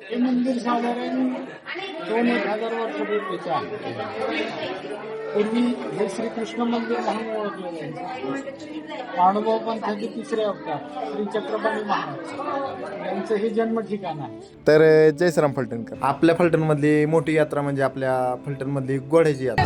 हे मंदिर साधारण 2,000 वर्षापूर्वीचं आहे. पूर्वी हे श्रीकृष्ण मंदिर म्हणून ओळखलं जायचं. महानुभाव पंथाचे तिसरे अवतार श्री चक्रपाणी महाराज यांचं हे जन्म ठिकाण आहे. तर जय श्रीराम फलटणकर. आपल्या फलटणमधली मोठी यात्रा म्हणजे आपल्या फलटणमधली घोड्याची यात्रा.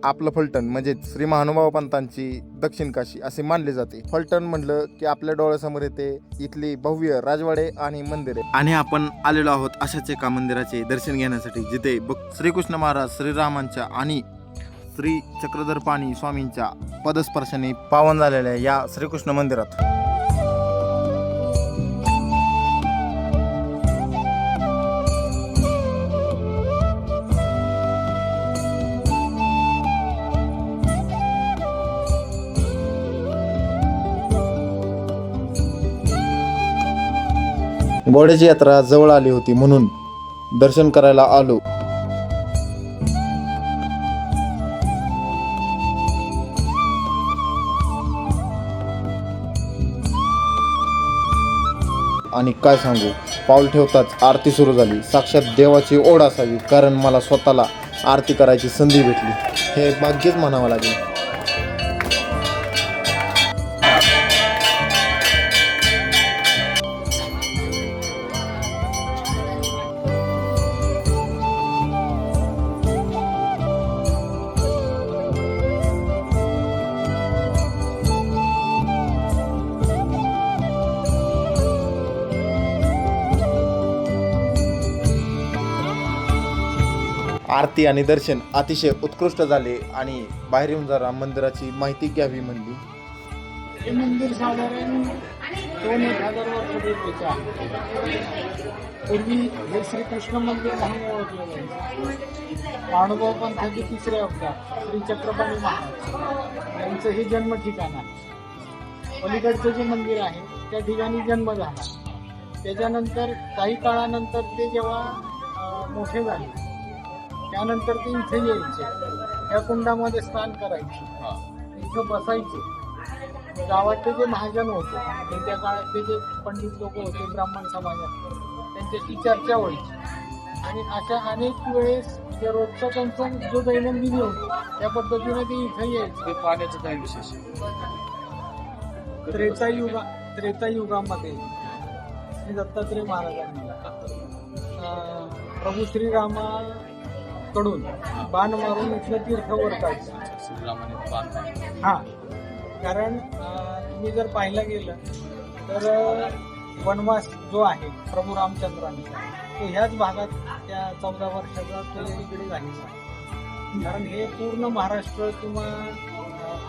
आपलं फलटण म्हणजे श्री महानुभाव पंथांची दक्षिण काशी असे मानले जाते. फलटण म्हटलं की आपल्या डोळ्यासमोर येते इथली भव्य राजवाडे आणि मंदिरे. आणि आपण आलेलो आहोत अशाच एका मंदिराचे दर्शन घेण्यासाठी, जिथे श्रीकृष्ण महाराज श्रीरामांच्या आणि श्री चक्रधर पाणी स्वामींच्या पदस्पर्शाने पावन झालेल्या या श्रीकृष्ण मंदिरात घोड्याची यात्रा जवळ आली होती म्हणून दर्शन करायला आलो. आणि काय सांगू, पाऊल ठेवताच आरती सुरू झाली. साक्षात देवाची ओढ असावी, कारण मला स्वतःला आरती करायची संधी भेटली. हे भाग्यच म्हणावं लागेल. आरती आणि दर्शन अतिशय उत्कृष्ट झाले आणि बाहेर येऊन जरा मंदिराची माहिती घ्यावी म्हणली. हे मंदिर साधारण 2,000 वर्षापूर्वीचं आहे. पूर्वी हे श्रीकृष्ण मंदिर म्हणून ओळखलं जायचं. महानुभाव पंथाचे तिसरे अवतार श्री चक्रपाणी महाराज यांचं हे जन्म ठिकाण आहे. पलीकडचं जे मंदिर आहे त्या ठिकाणी जन्म झाला. त्याच्यानंतर काही काळानंतर ते जेव्हा मोठे झाले त्यानंतर ते इथे यायचे, या कुंडामध्ये स्नान करायचे, इथं बसायचे. गावातले जे महाजन होते ते त्या काळातले जे पंडित लोक होते ब्राह्मण समाजात त्यांच्याशी चर्चा व्हायची. आणि अशा अनेक वेळेस जे रोजचं त्यांचं जो दैनंदिनी होतो त्या पद्धतीने ते इथं यायचे. पाण्याचं काय विशेष? त्रेतायुगामध्ये दत्तात्रय महाराजांनी प्रभू श्रीरामाकडून बाण मारून इथलं तीर्थ वर काढलं. श्रीरामाने बाण. हा, कारण तुम्ही जर पाहिलं गेलं तर वनवास जो आहे प्रभू रामचंद्रांचा तो ह्याच भागात त्या 14 वर्षाचा तो इकडे झालेला आहे. कारण हे पूर्ण महाराष्ट्र किंवा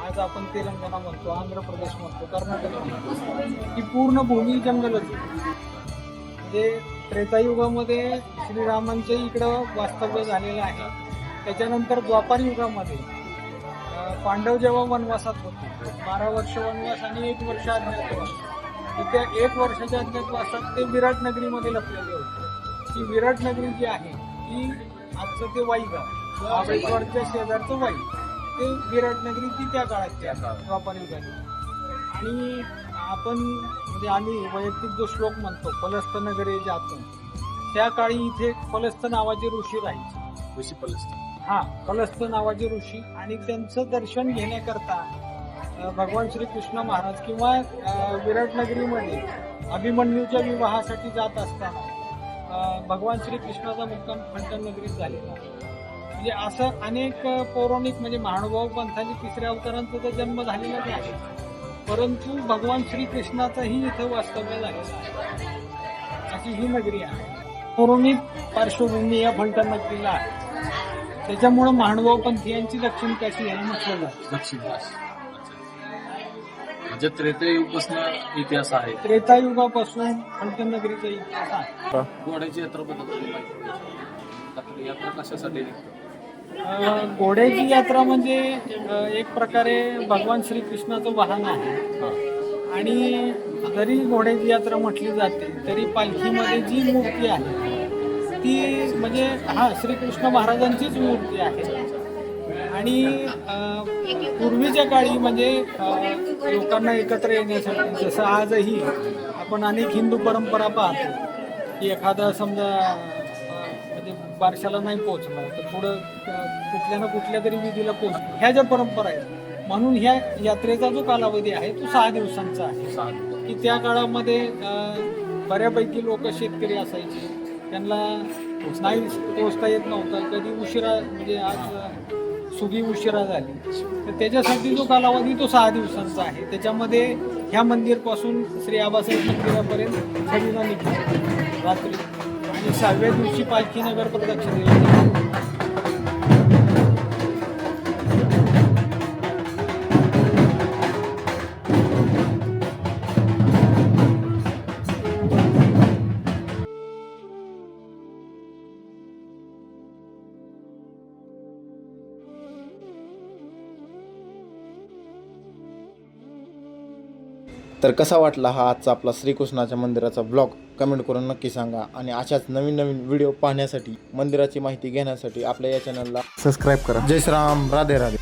आज आपण तेलंगणा म्हणतो, आंध्र प्रदेश म्हणतो, कर्नाटक म्हणतो, ही पूर्ण भूमी जंगलच आहे. म्हणजे त्रेतायुगामध्ये श्रीरामांचे इकडं वास्तव्य झालेलं आहे. त्याच्यानंतर द्वापार युगामध्ये पांडव जेव्हा वनवासात होते, 12 वर्ष वनवास आणि 1 वर्ष अज्ञातवास, तर त्या 1 वर्षाच्या अज्ञातवासात ते विराट नगरीमध्ये लपलेले होते. ती विराट नगरी जी आहे ती आजचं ते वाई गाव, महाबळेश्वरच्या शेजारचं वाई, ते विराट नगरी ती त्या काळात द्वापार युगाची. आणि आपण म्हणजे आम्ही वैयक्तिक जो श्लोक म्हणतो फलस्त नगरे जातून, त्या काळी इथे फलस्त नावाचे ऋषी राहायचे. ऋषी फलस्त. हा, फलस्त नावाचे ऋषी. आणि त्यांचं दर्शन घेण्याकरता भगवान श्रीकृष्ण महाराज किंवा विराट नगरीमध्ये अभिमन्यूच्या विवाहासाठी जात असताना भगवान श्रीकृष्णाचा मुक्काम फलटण नगरीत झालेला. म्हणजे असं अनेक पौराणिक म्हणजे महानुभाव पंथाने तिसऱ्या अवतारांचा तर जन्म झालेलाच आहे, परंतु भगवान श्रीकृष्णाचंही इथं वास्तव्य झालेलं आहे. अशी ही नगरी आहे. पौराणिक पार्श्वभूमी या फलटण नगरीला आहे. त्याच्यामुळं महानुभाव पंथीयांची दक्षिण काशी याला म्हटलं जातं. दक्षिण काशी म्हणजे त्रेतायुगापासून इतिहास आहे. त्रेतायुगापासून फलटण नगरीचा इतिहास आहे. घोड्याची यात्रा बद्दल माहिती. यात्रा कशासाठी निघतो? घोड्याची यात्रा म्हणजे एक प्रकारे भगवान श्रीकृष्णाचं वाहन आहे. आणि जरी घोड्याची यात्रा म्हटली जाते तरी पालखीमध्ये जी मूर्ती आहे ती म्हणजे श्रीकृष्ण महाराजांचीच मूर्ती आहे. आणि पूर्वीच्या काळी म्हणजे लोकांना एकत्र येण्यासाठी जसं आजही आपण अनेक हिंदू परंपरा पाहतो की एखादा समजा म्हणजे बारशाला नाही पोहोचला तर पुढं कुठल्या ना कुठल्या तरी विधीला पोहोचतो. ह्या ज्या परंपरा आहेत म्हणून ह्या यात्रेचा जो कालावधी आहे तो 6 दिवसांचा आहे की त्या काळामध्ये बऱ्यापैकी लोक शेतकरी असायचे, त्यांना नाही पोचता येत नव्हतं, कधी उशिरा म्हणजे आज सुगी उशिरा झाली तर त्याच्यासाठी जो कालावधी तो 6 दिवसांचा आहे. त्याच्यामध्ये ह्या मंदिरपासून श्री आबासाहेब मंदिरापर्यंत छबिना निघते रात्री आणि 6व्या दिवशी पालखी नगर प्रदक्षिणेला जाते. तर कसा वाटला हा आजचा आपला श्रीकृष्णाच्या मंदिराचा ब्लॉग कमेंट करून नक्की सांगा. आणि अशाच नवीन नवीन व्हिडिओ पाहण्यासाठी, मंदिराची माहिती घेण्यासाठी आपल्या या चॅनलला सबस्क्राईब करा. जय श्रीराम, राधे राधे.